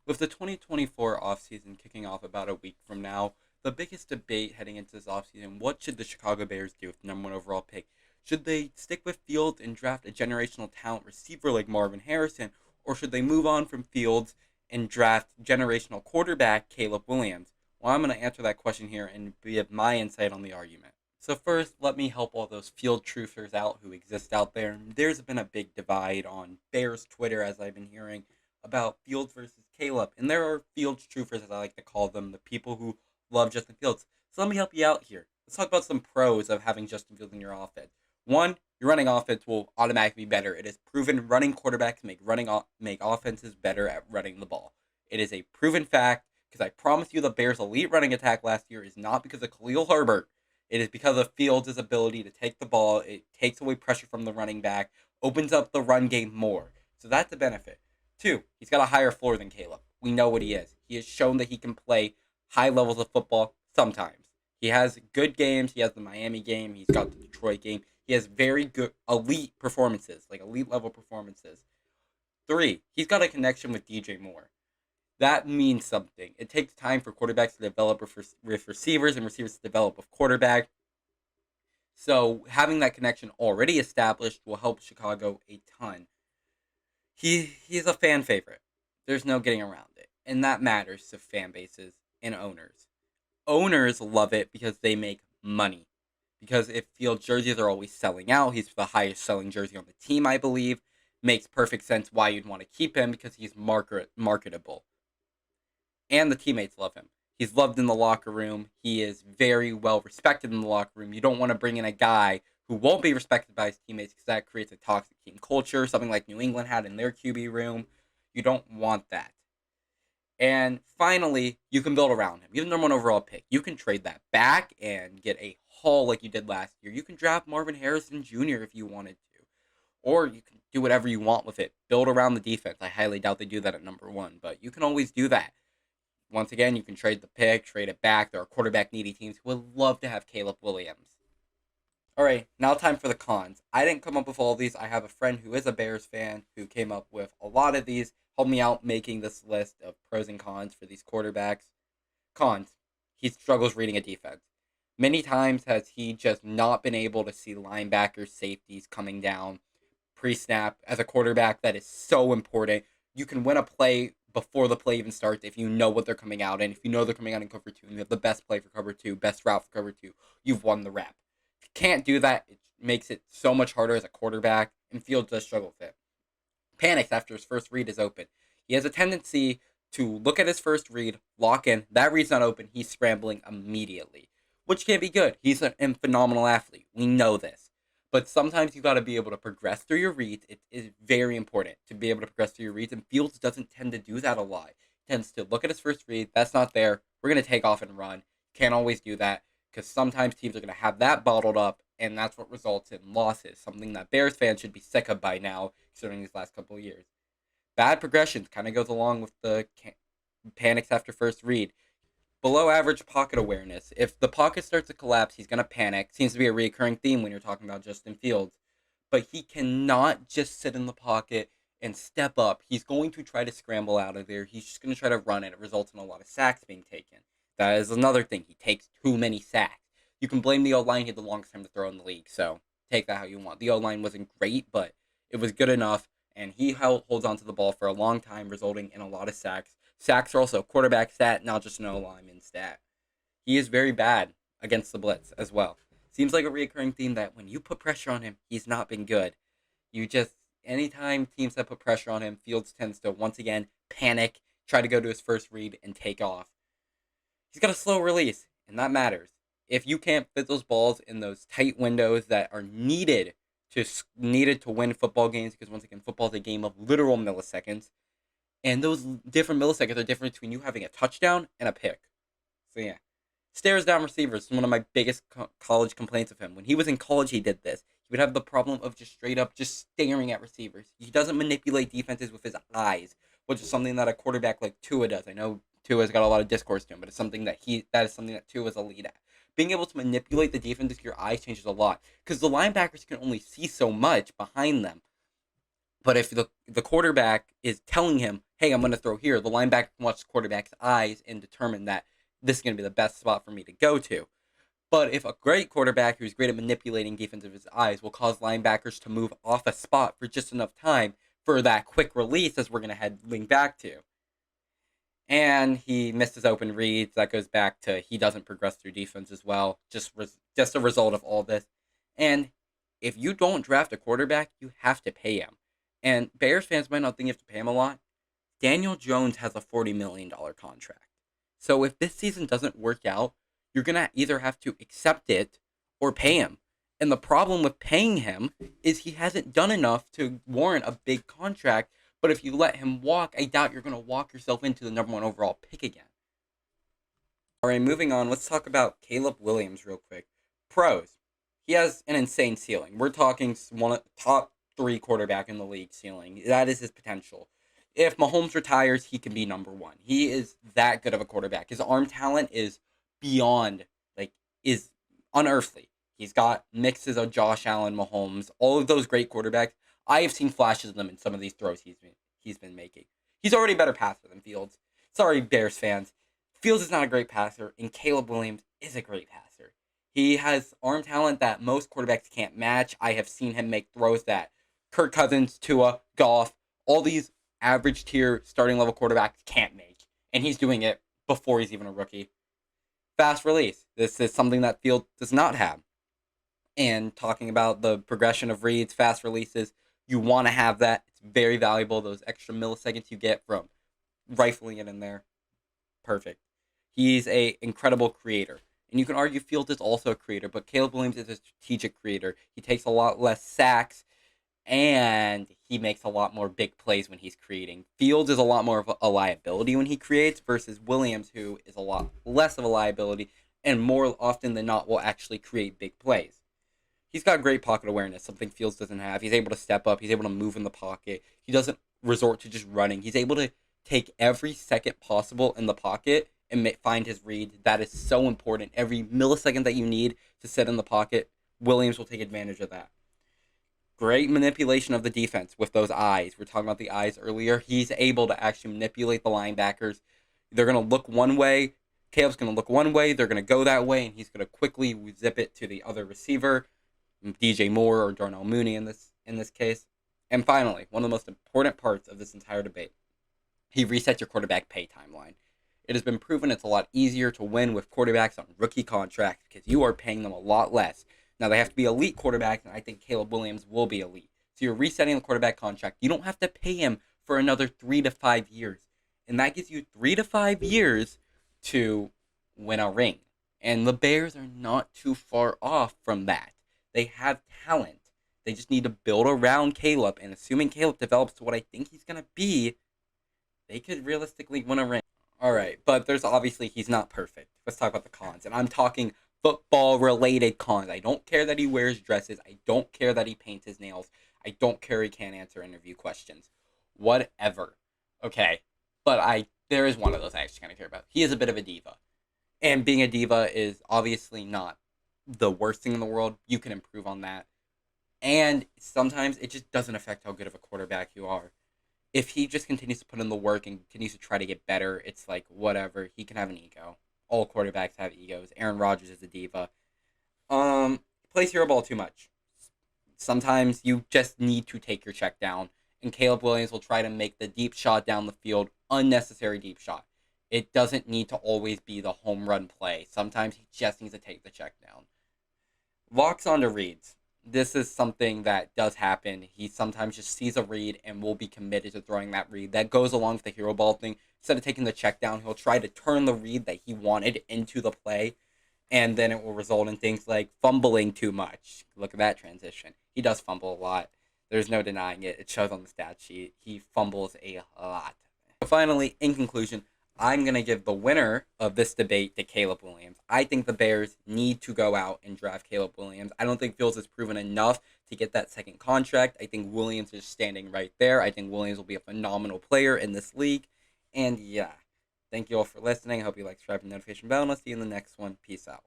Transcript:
With the 2024 offseason kicking off about a week from now, the biggest debate heading into this offseason, what should the Chicago Bears do with the number one overall pick? Should they stick with Fields and draft a generational talent receiver like Marvin Harrison, or should they move on from Fields and draft generational quarterback Caleb Williams? Well, I'm going to answer that question here and give my insight on the argument. So first, let me help all those field truthers out who exist out there. There's been a big divide on Bears Twitter, as I've been hearing, about Fields versus Caleb. And there are Fields truthers, as I like to call them, the people who love Justin Fields. So let me help you out here. Let's talk about some pros of having Justin Fields in your offense. One, your running offense will automatically be better. It is proven running quarterbacks make offenses better at running the ball. It is a proven fact because I promise you the Bears' elite running attack last year is not because of Khalil Herbert. It is because of Fields' ability to take the ball. It takes away pressure from the running back, opens up the run game more. So that's a benefit. Two, he's got a higher floor than Caleb. We know what he is. He has shown that he can play high levels of football sometimes. He has good games. He has the Miami game. He's got the Detroit game. He has very good elite performances, like elite level performances. Three, he's got a connection with DJ Moore. That means something. It takes time for quarterbacks to develop with receivers and receivers to develop with quarterback. So having that connection already established will help Chicago a ton. He's a fan favorite. There's no getting around it. And that matters to fan bases and owners. Owners love it because they make money. Because if Field jerseys are always selling out, he's the highest selling jersey on the team, I believe. Makes perfect sense why you'd want to keep him because he's marketable. And the teammates love him. He's loved in the locker room. He is very well respected in the locker room. You don't want to bring in a guy who won't be respected by his teammates because that creates a toxic team culture, something like New England had in their QB room. You don't want that. And finally, you can build around him. You have the number one overall pick. You can trade that back and get a haul like you did last year. You can draft Marvin Harrison Jr. if you wanted to. Or you can do whatever you want with it. Build around the defense. I highly doubt they do that at number one, but you can always do that. Once again, you can trade the pick, trade it back. There are quarterback needy teams who would love to have Caleb Williams. All right, now time for the cons. I didn't come up with all these. I have a friend who is a Bears fan who came up with a lot of these, helped me out making this list of pros and cons for these quarterbacks. Cons. He struggles reading a defense. Many times has he just not been able to see linebackers, safeties coming down pre-snap. As a quarterback, that is so important. You can win a play before the play even starts if you know what they're coming out in. If you know they're coming out in cover two and you have the best play for cover two, best route for cover two, you've won the rep. If you can't do that, it makes it so much harder as a quarterback, and Fields does struggle with it. Panics after his first read is open. He has a tendency to look at his first read, lock in, that read's not open, he's scrambling immediately, which can be good. He's a phenomenal athlete. We know this. But sometimes you got to be able to progress through your reads. It is very important to be able to progress through your reads, and Fields doesn't tend to do that a lot. He tends to look at his first read, that's not there, we're going to take off and run. Can't always do that because sometimes teams are going to have that bottled up, and that's what results in losses, something that Bears fans should be sick of by now, considering these last couple of years. Bad progressions kind of goes along with the panics after first read. Below average pocket awareness. If the pocket starts to collapse, he's going to panic. Seems to be a recurring theme when you're talking about Justin Fields. But he cannot just sit in the pocket and step up. He's going to try to scramble out of there. He's just going to try to run, and it results in a lot of sacks being taken. That is another thing. He takes too many sacks. You can blame the O-line. He had the longest time to throw in the league, so take that how you want. The O-line wasn't great, but it was good enough, and he holds onto the ball for a long time, resulting in a lot of sacks. Sacks are also a quarterback stat, not just an O-lineman stat. He is very bad against the blitz as well. Seems like a recurring theme that when you put pressure on him, he's not been good. Anytime teams have put pressure on him, Fields tends to once again panic, try to go to his first read, and take off. He's got a slow release, and that matters. If you can't fit those balls in those tight windows that are needed to win football games, because once again, football is a game of literal milliseconds, and those different milliseconds are different between you having a touchdown and a pick. So yeah. Stares down receivers is one of my biggest college complaints of him. When he was in college, he did this. He would have the problem of just straight up just staring at receivers. He doesn't manipulate defenses with his eyes, which is something that a quarterback like Tua does. I know Tua's got a lot of discourse to him, but it's something that is something that Tua's a lead at. Being able to manipulate the defense with your eyes changes a lot because the linebackers can only see so much behind them. But if the quarterback is telling him, hey, I'm going to throw here, the linebacker can watch the quarterback's eyes and determine that this is going to be the best spot for me to go to. But if a great quarterback who's great at manipulating defensive eyes will cause linebackers to move off a spot for just enough time for that quick release, as we're going to head link back to. And he missed his open reads. That goes back to he doesn't progress through defense as well. Just a result of all this. And if you don't draft a quarterback, you have to pay him. And Bears fans might not think you have to pay him a lot. Daniel Jones has a $40 million contract. So if this season doesn't work out, you're going to either have to accept it or pay him. And the problem with paying him is he hasn't done enough to warrant a big contract. But if you let him walk, I doubt you're going to walk yourself into the number one overall pick again. All right, moving on. Let's talk about Caleb Williams real quick. Pros. He has an insane ceiling. We're talking one of the top 3 quarterback in the league ceiling. That is his potential. If Mahomes retires, he can be number 1. He is that good of a quarterback. His arm talent is beyond, is unearthly. He's got mixes of Josh Allen, Mahomes, all of those great quarterbacks. I have seen flashes of them in some of these throws he's been making. He's already a better passer than Fields. Sorry, Bears fans. Fields is not a great passer, and Caleb Williams is a great passer. He has arm talent that most quarterbacks can't match. I have seen him make throws that Kirk Cousins, Tua, Goff, all these average tier starting level quarterbacks can't make. And he's doing it before he's even a rookie. Fast release. This is something that Field does not have. And talking about the progression of reads, fast releases, you want to have that. It's very valuable. Those extra milliseconds you get from rifling it in there. Perfect. He's a incredible creator. And you can argue Fields is also a creator, but Caleb Williams is a strategic creator. He takes a lot less sacks, and he makes a lot more big plays when he's creating. Fields is a lot more of a liability when he creates versus Williams, who is a lot less of a liability and more often than not will actually create big plays. He's got great pocket awareness, something Fields doesn't have. He's able to step up. He's able to move in the pocket. He doesn't resort to just running. He's able to take every second possible in the pocket and find his read. That is so important. Every millisecond that you need to sit in the pocket, Williams will take advantage of that. Great manipulation of the defense with those eyes. We're talking about the eyes earlier. He's able to actually manipulate the linebackers. They're going to look one way. Caleb's going to look one way. They're going to go that way, and he's going to quickly zip it to the other receiver, DJ Moore or Darnell Mooney in this case. And finally, one of the most important parts of this entire debate, he resets your quarterback pay timeline. It has been proven it's a lot easier to win with quarterbacks on rookie contracts because you are paying them a lot less. Now, they have to be elite quarterbacks, and I think Caleb Williams will be elite. So you're resetting the quarterback contract. You don't have to pay him for another 3 to 5 years. And that gives you 3 to 5 years to win a ring. And the Bears are not too far off from that. They have talent. They just need to build around Caleb. And assuming Caleb develops to what I think he's going to be, they could realistically win a ring. All right, but there's obviously he's not perfect. Let's talk about the cons. And I'm talking football-related cons. I don't care that he wears dresses. I don't care that he paints his nails. I don't care he can't answer interview questions. Whatever. Okay, but there is one of those I actually kind of care about. He is a bit of a diva. And being a diva is obviously not the worst thing in the world. You can improve on that. And sometimes it just doesn't affect how good of a quarterback you are. If he just continues to put in the work and continues to try to get better, it's like, whatever. He can have an ego. All quarterbacks have egos. Aaron Rodgers is a diva. Plays hero ball too much. Sometimes you just need to take your check down. And Caleb Williams will try to make the deep shot down the field unnecessary deep shot. It doesn't need to always be the home run play. Sometimes he just needs to take the check down. Locks onto reads. This is something that does happen. He sometimes just sees a read and will be committed to throwing that read. That goes along with the hero ball thing. Instead of taking the check down, he'll try to turn the read that he wanted into the play, and then it will result in things like fumbling too much. Look at that transition. He does fumble a lot. There's no denying it. It shows on the stat sheet. He fumbles a lot. So finally, in conclusion, I'm going to give the winner of this debate to Caleb Williams. I think the Bears need to go out and draft Caleb Williams. I don't think Fields has proven enough to get that second contract. I think Williams is standing right there. I think Williams will be a phenomenal player in this league. And yeah, thank you all for listening. I hope you like, subscribe, and notification bell, and I'll see you in the next one. Peace out.